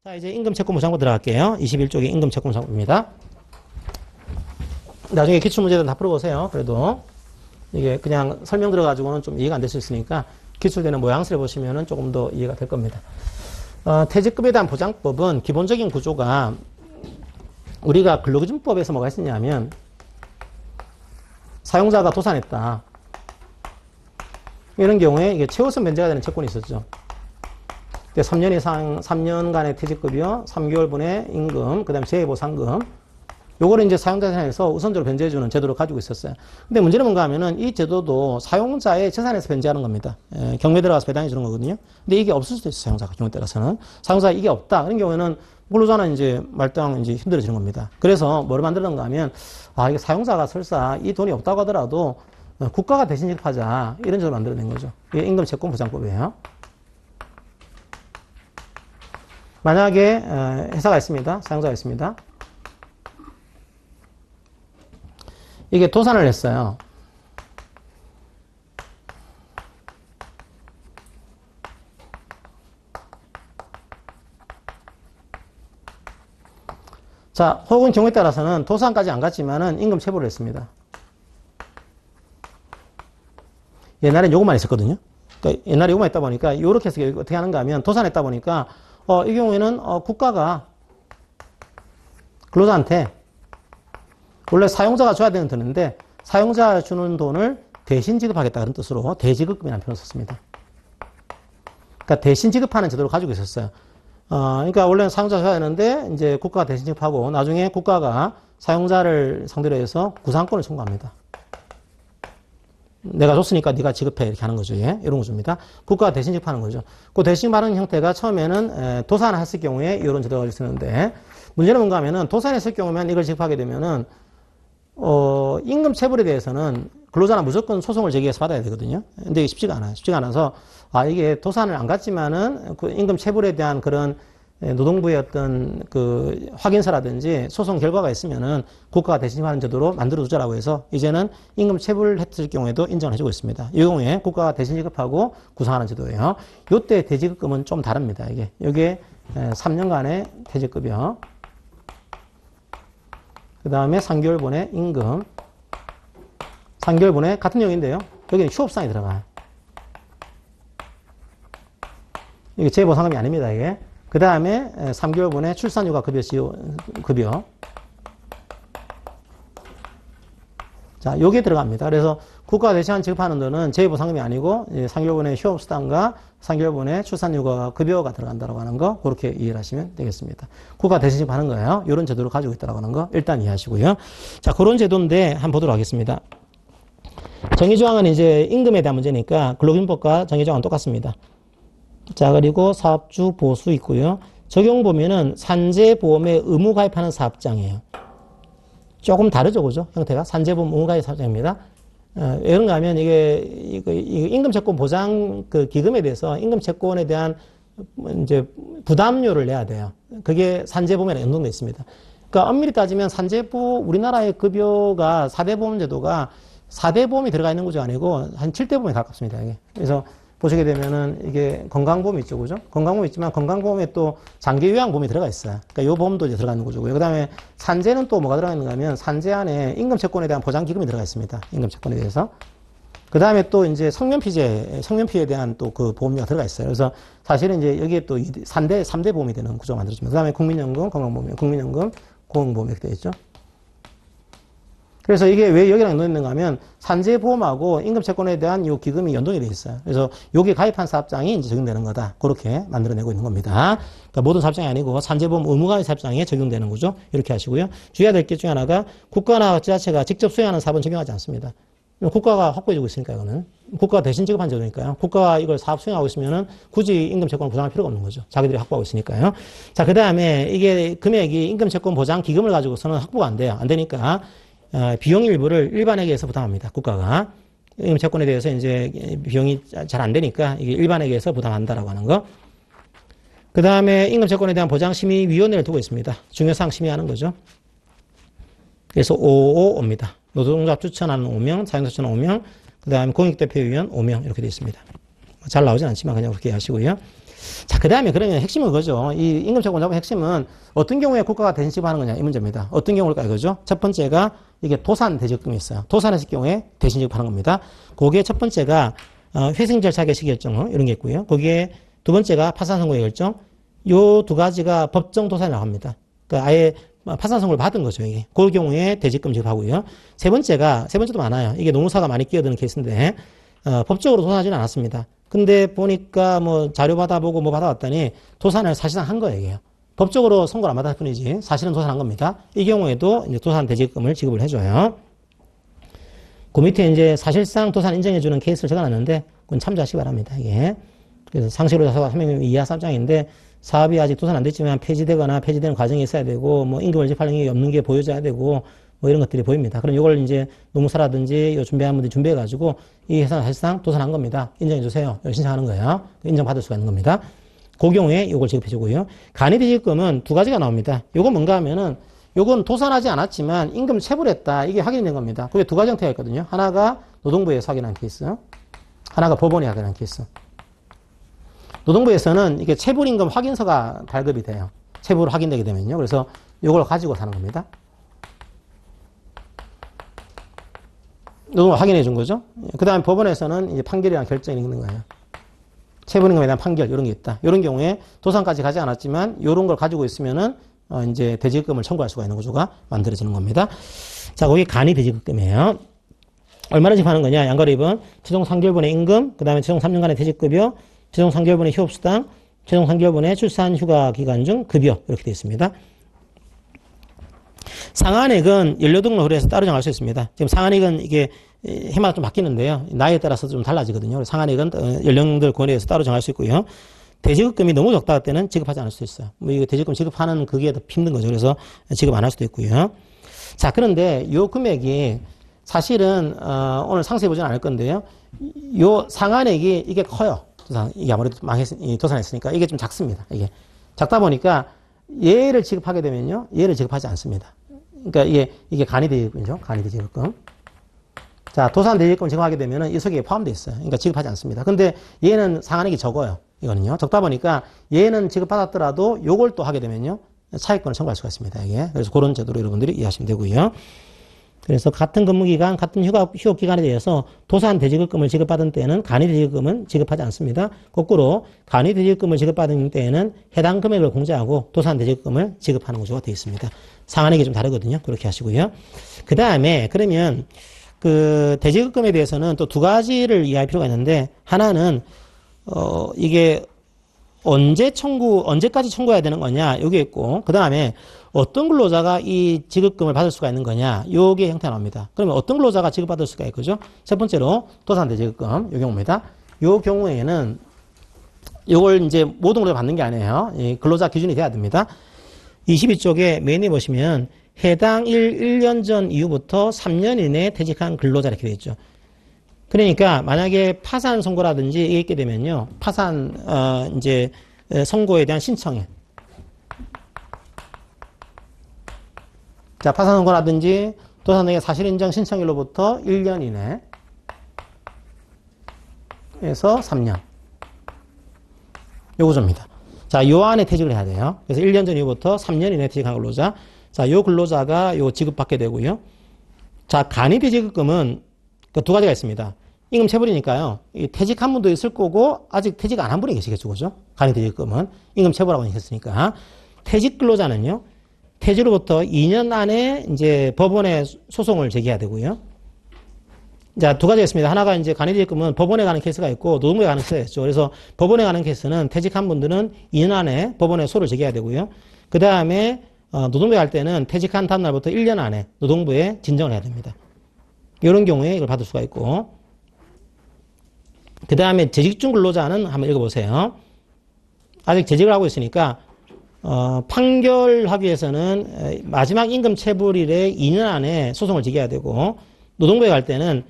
자, 이제 임금채권보장부 들어갈게요. 21쪽에 임금채권보장부입니다. 나중에 기출문제들은 다 풀어보세요. 그래도 이게 그냥 설명 들어가지고는 좀 이해가 안 될 수 있으니까 기출되는 모양새를 보시면은 조금 더 이해가 될 겁니다. 퇴직급에 대한 보장법은 기본적인 구조가 우리가 근로기준법에서 뭐가 있었냐면 사용자가 도산했다. 이런 경우에 이게 최우선 면제가 되는 채권이 있었죠. 3년 이상, 3년간의 퇴직급여, 3개월분의 임금, 그 다음에 재해보상금. 요거를 이제 사용자 재산에서 우선적으로 변제해주는 제도를 가지고 있었어요. 근데 문제는 뭔가 하면은 이 제도도 사용자의 재산에서 변제하는 겁니다. 경매 들어가서 배당해주는 거거든요. 근데 이게 없을 수도 있어요, 사용자가. 경우에 따라서는. 사용자가 이게 없다. 그런 경우에는 근로자는 이제 말당 이제 힘들어지는 겁니다. 그래서 뭐를 만들었는가 하면, 이게 사용자가 설사 이 돈이 없다고 하더라도 국가가 대신 지급하자. 이런 제도를 만들어낸 거죠. 이게 임금채권보장법이에요. 만약에 회사가 있습니다. 사용자가 있습니다. 이게 도산을 했어요. 자, 혹은 경우에 따라서는 도산까지 안 갔지만은 임금 체불을 했습니다. 옛날엔 요것만 있었거든요. 그러니까 옛날에 요것만 있다 보니까 요렇게 해서 어떻게 하는가 하면 도산했다 보니까 이 경우에는 국가가 근로자한테 원래 사용자가 줘야 되는 돈인데 사용자가 주는 돈을 대신 지급하겠다 그런 뜻으로 대지급금이라는 표현을 썼습니다. 그러니까 대신 지급하는 제도를 가지고 있었어요. 그러니까 원래는 사용자가 줘야 되는데 이제 국가가 대신 지급하고 나중에 국가가 사용자를 상대로 해서 구상권을 청구합니다. 내가 줬으니까 네가 지급해 이렇게 하는 거죠. 예? 이런 구조입니다. 국가가 대신 지급하는 거죠. 그 대신 받는 형태가 처음에는 도산을 했을 경우에 이런 제도가 있었는데 문제는 뭔가 하면은 도산했을 경우면 이걸 지급하게 되면은 임금 체불에 대해서는 근로자는 무조건 소송을 제기해서 받아야 되거든요. 근데 이게 쉽지가 않아요. 쉽지가 않아서 이게 도산을 안 갔지만은 그 임금 체불에 대한 그런 노동부의 어떤 그 확인서라든지 소송 결과가 있으면은 국가가 대신하는 제도로 만들어두자라고 해서 이제는 임금 체불했을 경우에도 인정을 해주고 있습니다. 이 경우에 국가가 대신 지급하고 구상하는 제도예요. 요때 대지급금은 좀 다릅니다. 이게 3년간의 퇴직급여, 그 다음에 3개월분의 임금, 3개월분의 같은 내용인데요. 여기는 휴업상이 들어가요. 이게 재보상금이 아닙니다. 이게. 그 다음에 3개월분의 출산휴가 급여. 자, 요게 들어갑니다. 그래서 국가가 대신 지급하는 돈은 재보상금이 아니고 3개월분의 휴업수당과 3개월분의 출산휴가 급여가 들어간다고 하는 거 그렇게 이해를 하시면 되겠습니다. 국가가 대신 지급하는 거예요. 이런 제도를 가지고 있다고 하는 거 일단 이해하시고요. 자, 그런 제도인데 한번 보도록 하겠습니다. 정의조항은 이제 임금에 대한 문제니까 근로기준법과 정의조항은 똑같습니다. 자, 그리고 사업주 보수 있고요. 적용 보면은 산재보험에 의무 가입하는 사업장이에요. 조금 다르죠, 그죠? 형태가. 산재보험 의무 가입 사업장입니다. 이런가 하면 이게 임금채권 보장 그 기금에 대해서 임금채권에 대한 이제 부담료를 내야 돼요. 그게 산재보험에 연동되어 있습니다. 그러니까 엄밀히 따지면 우리나라의 급여가 4대 보험 제도가 4대 보험이 들어가 있는 구조가 아니고 한 7대 보험에 가깝습니다. 이게. 그래서 보시게 되면은 이게 건강보험이 있죠, 그죠? 건강보험이 있지만 건강보험에 또 장기요양보험이 들어가 있어요. 그러니까 요 보험도 이제 들어가 있는 거고요. 그 다음에 산재는 또 뭐가 들어가 있는가 하면 산재 안에 임금채권에 대한 보장기금이 들어가 있습니다. 임금채권에 대해서. 그 다음에 또 이제 성면피해에 대한 또 그 보험료가 들어가 있어요. 그래서 사실은 이제 여기에 또 3대 보험이 되는 구조가 만들어집니다. 그 다음에 국민연금, 건강보험, 국민연금, 고용보험 이렇게 되어 있죠. 그래서 이게 왜 여기랑 연동있는가 하면 산재보험하고 임금채권에 대한 요 기금이 연동이 되어 있어요. 그래서 여기 가입한 사업장이 이제 적용되는 거다. 그렇게 만들어내고 있는 겁니다. 그러니까 모든 사업장이 아니고 산재보험 의무가입 사업장에 적용되는 거죠. 이렇게 하시고요. 주의해야 될 게 중에 하나가 국가나 지자체가 직접 수행하는 사업은 적용하지 않습니다. 국가가 확보해주고 있으니까 이거는. 국가가 대신 지급한 제도니까요. 국가가 이걸 사업 수행하고 있으면은 굳이 임금채권을 보장할 필요가 없는 거죠. 자기들이 확보하고 있으니까요. 자, 그 다음에 이게 금액이 임금채권 보장 기금을 가지고서는 확보가 안 돼요. 안 되니까 비용 일부를 일반에게서 부담합니다. 국가가. 임금채권에 대해서 이제 비용이 잘 안 되니까 이게 일반에게서 부담한다라고 하는 거. 그 다음에 임금채권에 대한 보장심의위원회를 두고 있습니다. 중요사항 심의하는 거죠. 그래서 555입니다. 노동조합 추천하는 5명, 사용자 추천하는 5명, 그 다음에 공익대표위원 5명 이렇게 되어 있습니다. 잘 나오진 않지만 그냥 그렇게 하시고요. 자, 그 다음에 그러면 핵심은 그거죠. 이 임금체불 공제법의 핵심은 어떤 경우에 국가가 대신 지급하는 거냐, 이 문제입니다. 어떤 경우일까 이거죠. 첫 번째가 이게 도산 대지급금이 있어요. 도산했을 경우에 대신 지급하는 겁니다. 거기에 첫 번째가 회생 절차 개시 결정 이런 게 있고요. 거기에 두 번째가 파산 선고의 결정. 요 두 가지가 법정 도산이라고 합니다. 그러니까 아예 파산 선고를 받은 거죠, 이게. 그 경우에 대지급금 지급하고요. 세 번째도 많아요. 이게 노무사가 많이 끼어드는 케이스인데, 법적으로 도산하지는 않았습니다. 근데 보니까 뭐 자료 받아보고 뭐 받아왔더니 도산을 사실상 한 거예요, 이게요. 법적으로 선고를 안 받았을 뿐이지 사실은 도산한 겁니다. 이 경우에도 이제 도산 대지급금을 지급을 해줘요. 그 밑에 이제 사실상 도산 인정해주는 케이스를 적어놨는데, 그건 참조하시기 바랍니다, 이게. 그래서 상식으로 자사가 300명 이하 3장인데, 사업이 아직 도산 안 됐지만 폐지되거나 폐지되는 과정이 있어야 되고, 뭐 임금을 지급할 능력이 없는 게 보여져야 되고, 뭐 이런 것들이 보입니다. 그럼 이걸 이제 노무사라든지 요 준비한 분들이 준비해가지고 이 회사는 사실상 도산한 겁니다. 인정해주세요. 신청하는 거예요. 인정받을 수가 있는 겁니다. 그 경우에 이걸 지급해주고요. 간이대지급금은 두 가지가 나옵니다. 요건 뭔가 하면은 요건 도산하지 않았지만 임금 체불했다. 이게 확인된 겁니다. 그게 두 가지 형태가 있거든요. 하나가 노동부에서 확인한 케이스, 하나가 법원이 확인한 케이스. 노동부에서는 이게 체불임금 확인서가 발급이 돼요. 체불 확인되게 되면요. 그래서 이걸 가지고 사는 겁니다. 노동부 확인해 준 거죠. 그 다음에 법원에서는 이제 판결이랑 결정이 있는 거예요. 체불임금에 대한 판결, 이런 게 있다. 이런 경우에 도산까지 가지 않았지만, 이런 걸 가지고 있으면은, 이제 대지급금을 청구할 수가 있는 구조가 만들어지는 겁니다. 자, 거기 간이 대지급금이에요. 얼마나 지급하는 거냐? 양가로 2번, 최종 3개월분의 임금, 그 다음에 최종 3년간의 대지급여, 최종 3개월분의 휴업수당, 최종 3개월분의 출산 휴가 기간 중 급여, 이렇게 되어 있습니다. 상한액은 연료등록을 해서 따로 정할 수 있습니다. 지금 상한액은 이게 해마다 좀 바뀌는데요. 나이에 따라서 좀 달라지거든요. 상한액은 연령들 권해에서 따로 정할 수 있고요. 대지급금이 너무 적다 할 때는 지급하지 않을 수 있어요. 뭐 이거 대지급금 지급하는 그게 더 힘든 거죠. 그래서 지급 안 할 수도 있고요. 자, 그런데 요 금액이 사실은 오늘 상세히 보지는 않을 건데요. 요 상한액이 이게 커요. 이게 아무래도 도산했으니까 이게 좀 작습니다. 이게 작다 보니까 얘를 지급하게 되면요, 얘를 지급하지 않습니다. 그러니까 이게 간이대지급금이죠. 간이대지급금. 자, 도산대지급금 지급하게 되면은 이 속에 포함되어 있어요. 그러니까 지급하지 않습니다. 근데 얘는 상한액이 적어요. 이거는요. 적다 보니까 얘는 지급받았더라도 요걸 또 하게 되면요, 차익권을 청구할 수가 있습니다. 이게. 그래서 그런 제도로 여러분들이 이해하시면 되고요. 그래서 같은 근무기간, 같은 휴업기간에 대해서 도산대지급금을 지급받은 때에는 간이대지급금은 지급하지 않습니다. 거꾸로 간이대지급금을 지급받은 때에는 해당 금액을 공제하고 도산대지급금을 지급하는 구조가 되어 있습니다. 상한액이 좀 다르거든요. 그렇게 하시고요. 그 다음에 그러면 그 대지급금에 대해서는 또 두 가지를 이해할 필요가 있는데, 하나는 이게 언제까지 청구해야 되는 거냐, 요게 있고, 그 다음에 어떤 근로자가 이 지급금을 받을 수가 있는 거냐, 요게 형태가 나옵니다. 그러면 어떤 근로자가 지급받을 수가 있겠죠? 첫 번째로 도산대지급금, 요 경우입니다. 요 경우에는 요걸 이제 모든 근로자 받는 게 아니에요. 이 근로자 기준이 돼야 됩니다. 22쪽에 메인에 보시면 해당 1년 전 이후부터 3년 이내에 퇴직한 근로자 이렇게 되어 있죠. 그러니까 만약에 파산 선고라든지 이게 있게 되면요, 파산 이제 선고에 대한 신청에, 자, 파산 선고라든지 도산등의 사실인정 신청일로부터 1년 이내에서 3년, 요 구조입니다. 자, 요 안에 퇴직을 해야 돼요. 그래서 1년 전 이후부터 3년 이내에 퇴직한 근로자, 자, 요 근로자가 요 지급받게 되고요. 자, 간이대지급금은 그 두 가지가 있습니다. 임금 체불이니까요, 이 퇴직한 분도 있을 거고 아직 퇴직 안 한 분이 계시겠죠, 그죠? 간이대지급금은 임금 체불하고 있으니까. 퇴직 근로자는요, 퇴직으로부터 2년 안에 이제 법원에 소송을 제기해야 되고요. 자, 두 가지가 있습니다. 하나가 이제 간이대지급금은 법원에 가는 케이스가 있고 노동부에 가는 케이스가 있죠. 그래서 법원에 가는 케이스는 퇴직한 분들은 2년 안에 법원에 소를 제기해야 되고요. 그 다음에 노동부에 갈 때는 퇴직한 다음 날부터 1년 안에 노동부에 진정을 해야 됩니다. 이런 경우에 이걸 받을 수가 있고, 그 다음에 재직 중 근로자는 한번 읽어보세요. 아직 재직을 하고 있으니까 판결하기 위해서는 마지막 임금 체불일에 2년 안에 소송을 제기해야 되고, 노동부에 갈 때는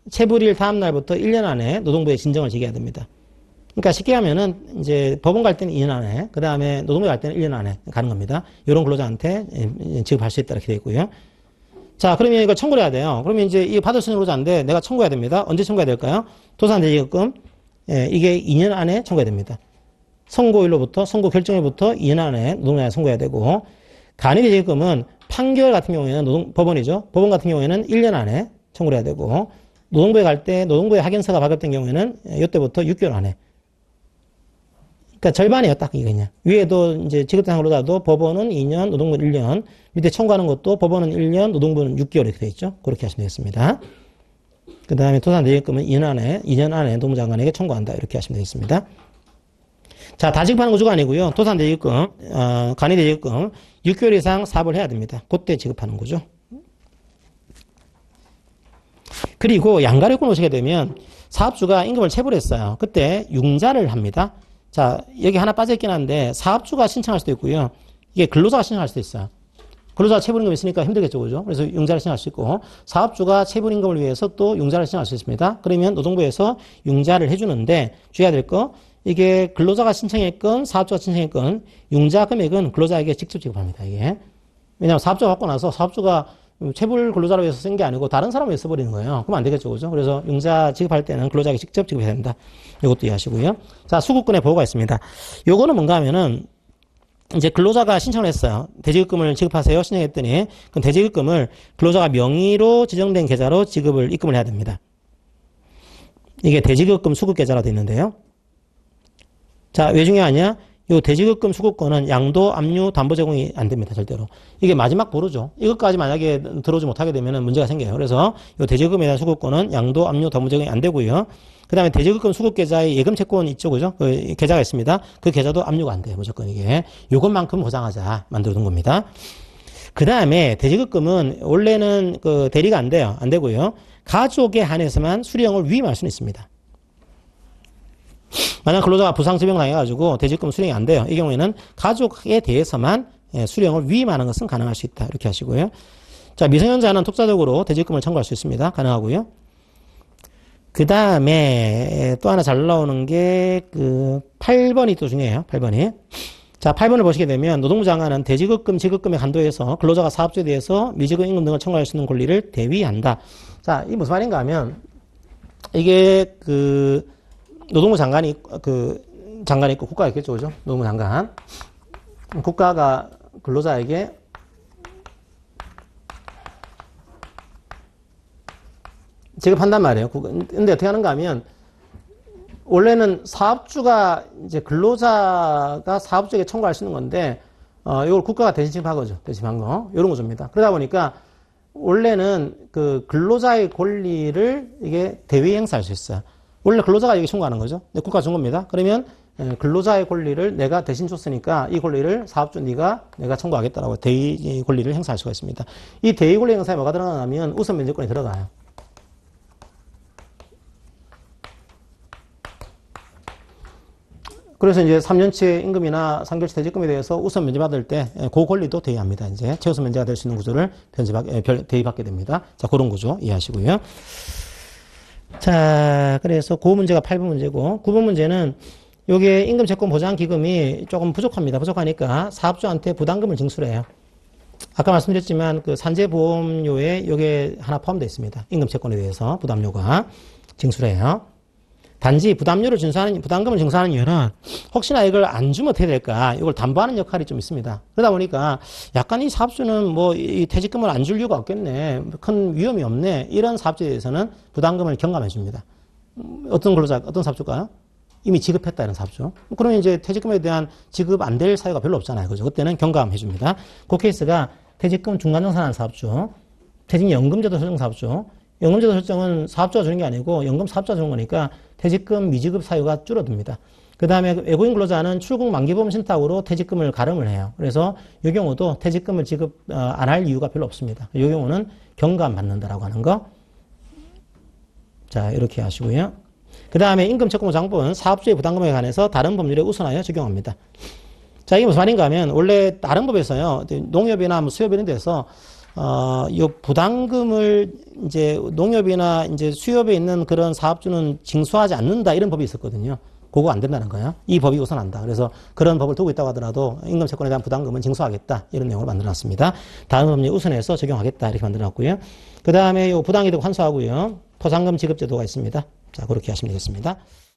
체불일 다음 날부터 1년 안에 노동부에 진정을 제기해야 됩니다. 그러니까 쉽게 하면은 이제 법원 갈 때는 2년 안에, 그 다음에 노동부에 갈 때는 1년 안에 가는 겁니다. 이런 근로자한테 지급할 수 있다 이렇게 되어 있고요. 자, 그러면 이거 청구를 해야 돼요. 그러면 이제 이 받을 수 있는 근로자인데 내가 청구해야 됩니다. 언제 청구해야 될까요? 도산대지급금, 이게 2년 안에 청구해야 됩니다. 선고일로부터 선고 결정일부터 2년 안에 노동부장관에 선고해야 되고 간이대지급금은 판결 같은 경우에는 법원이죠. 법원 같은 경우에는 1년 안에 청구를 해야 되고 노동부에 갈 때 노동부의 확인서가 발급된 경우에는 이때부터 6개월 안에. 그러니까 절반이에요, 딱 이게 그냥. 위에도 이제 지급대상 근로자도 법원은 2년, 노동부는 1년. 밑에 청구하는 것도 법원은 1년, 노동부는 6개월 이렇게 돼 있죠. 그렇게 하시면 되겠습니다. 그 다음에 토산대지급금은 2년 안에 노동부 장관에게 청구한다. 이렇게 하시면 되겠습니다. 자, 다 지급하는 구조가 아니고요. 토산대지급금, 간이대지급금 6개월 이상 사업을 해야 됩니다. 그때 지급하는 거죠. 그리고 양가력권 오시게 되면 사업주가 임금을 체불 했어요. 그때 융자를 합니다. 자, 여기 하나 빠져있긴 한데 사업주가 신청할 수도 있고요. 이게 근로자가 신청할 수도 있어요. 근로자가 체불임금이 있으니까 힘들겠죠, 그죠? 그래서 융자를 신청할 수 있고 사업주가 체불임금을 위해서 또 융자를 신청할 수 있습니다. 그러면 노동부에서 융자를 해주는데 주의해야 될 거 이게 근로자가 신청했건 사업주가 신청했건 융자 금액은 근로자에게 직접 지급합니다. 이게 왜냐하면 사업주가 받고 나서 사업주가 체불 근로자를 위해서 쓴 게 아니고 다른 사람을 위해서 써버리는 거예요. 그럼 안 되겠죠, 그죠? 그래서 융자 지급할 때는 근로자에게 직접 지급해야 된다. 이것도 이해하시고요. 자, 수급권의 보호가 있습니다. 요거는 뭔가 하면은 이제 근로자가 신청을 했어요. 대지급금을 지급하세요. 신청했더니 그럼 대지급금을 근로자가 명의로 지정된 계좌로 입금을 해야 됩니다. 이게 대지급금 수급계좌로 되어 있는데요. 자, 왜 중요하냐? 요 대지급금 수급권은 양도, 압류, 담보 제공이 안 됩니다. 절대로. 이게 마지막 보루죠. 이것까지 만약에 들어오지 못하게 되면 문제가 생겨요. 그래서 요 대지급금에 대한 수급권은 양도, 압류, 담보 제공이 안 되고요. 그 다음에 대지급금 수급계좌에 예금 채권 있죠. 그죠? 그 계좌가 있습니다. 그 계좌도 압류가 안 돼요. 무조건 이게. 요것만큼 보장하자 만들어 둔 겁니다. 그 다음에 대지급금은 원래는 그 대리가 안 돼요. 안 되고요. 가족에 한해서만 수령을 위임할 수는 있습니다. 만약 근로자가 부상질병 당해가지고 대지급금 수령이 안 돼요. 이 경우에는 가족에 대해서만 수령을 위임하는 것은 가능할 수 있다. 이렇게 하시고요. 자, 미성년자는 독자적으로 대지급금을 청구할 수 있습니다. 가능하고요. 그 다음에 또 하나 잘 나오는 게 그 8번이 또 중요해요. 8번이. 자, 8번을 보시게 되면 노동부 장관은 대지급금, 지급금의 한도에서 근로자가 사업주에 대해서 미지급 임금 등을 청구할 수 있는 권리를 대위한다. 자, 이게 무슨 말인가 하면 이게 그 노동부 장관이 있고 국가가 있겠죠, 그죠? 노동부 장관. 국가가 근로자에게 지급한단 말이에요. 근데 어떻게 하는가 하면 원래는 사업주가 이제 근로자가 사업주에게 청구할 수 있는 건데 이걸 국가가 대신 지급한 거죠. 대신한 거. 이런 구조입니다. 그러다 보니까 원래는 그 근로자의 권리를 이게 대위 행사할 수 있어요. 원래 근로자가 여기 청구하는 거죠. 근데 국가가 준 겁니다. 그러면 근로자의 권리를 내가 대신 줬으니까 이 권리를 사업주 내가 청구하겠다라고 대위 권리를 행사할 수가 있습니다. 이 대위 권리 행사에 뭐가 들어가냐면 우선 면제권이 들어가요. 그래서 이제 3년치 임금이나 3개월치 대지급금에 대해서 우선 면제받을 때 그 권리도 대위합니다. 이제 최우선 면제가 될 수 있는 구조를 대위받게 됩니다. 자, 그런 구조 이해하시고요. 자, 그래서 그 문제가 8번 문제고 9번 문제는 요게 임금 채권 보장 기금이 조금 부족합니다. 부족하니까 사업주한테 부담금을 징수를 해요. 아까 말씀드렸지만 그 산재보험료에 요게 하나 포함되어 있습니다. 임금 채권에 대해서 부담료가 징수를 해요. 단지 부담금을 징수하는 이유는 혹시나 이걸 안 주면 어떻게 될까? 이걸 담보하는 역할이 좀 있습니다. 그러다 보니까 약간 이 사업주는 뭐 이 퇴직금을 안 줄 이유가 없겠네. 큰 위험이 없네. 이런 사업주에 대해서는 부담금을 경감해 줍니다. 어떤 사업주일까요? 이미 지급했다 이런 사업주. 그러면 이제 퇴직금에 대한 지급 안 될 사유가 별로 없잖아요. 그죠? 그때는 경감해 줍니다. 그 케이스가 퇴직금 중간정산하는 사업주, 퇴직연금제도 설정 사업주. 연금제도 설정은 사업주가 주는 게 아니고 연금 사업자가 주는 거니까 퇴직금 미지급 사유가 줄어듭니다. 그 다음에 외국인 근로자는 출국 만기보험 신탁으로 퇴직금을 가름을 해요. 그래서 이 경우도 퇴직금을 지급 안 할 이유가 별로 없습니다. 이 경우는 경감받는다라고 하는 거. 자, 이렇게 하시고요. 그 다음에 임금채권보장법은 사업주의 부담금에 관해서 다른 법률에 우선하여 적용합니다. 자, 이게 무슨 말인가 하면 원래 다른 법에서요. 농협이나 뭐 수협 이런 데서 요 부담금을 이제 농협이나 이제 수협에 있는 그런 사업주는 징수하지 않는다 이런 법이 있었거든요. 그거 안 된다는 거예요. 이 법이 우선한다. 그래서 그런 법을 두고 있다고 하더라도 임금 채권에 대한 부담금은 징수하겠다 이런 내용으로 만들어놨습니다. 다음 법률 우선해서 적용하겠다 이렇게 만들어놨고요. 그 다음에 요 부당이득 환수하고요. 포상금 지급제도가 있습니다. 자, 그렇게 하시면 되겠습니다.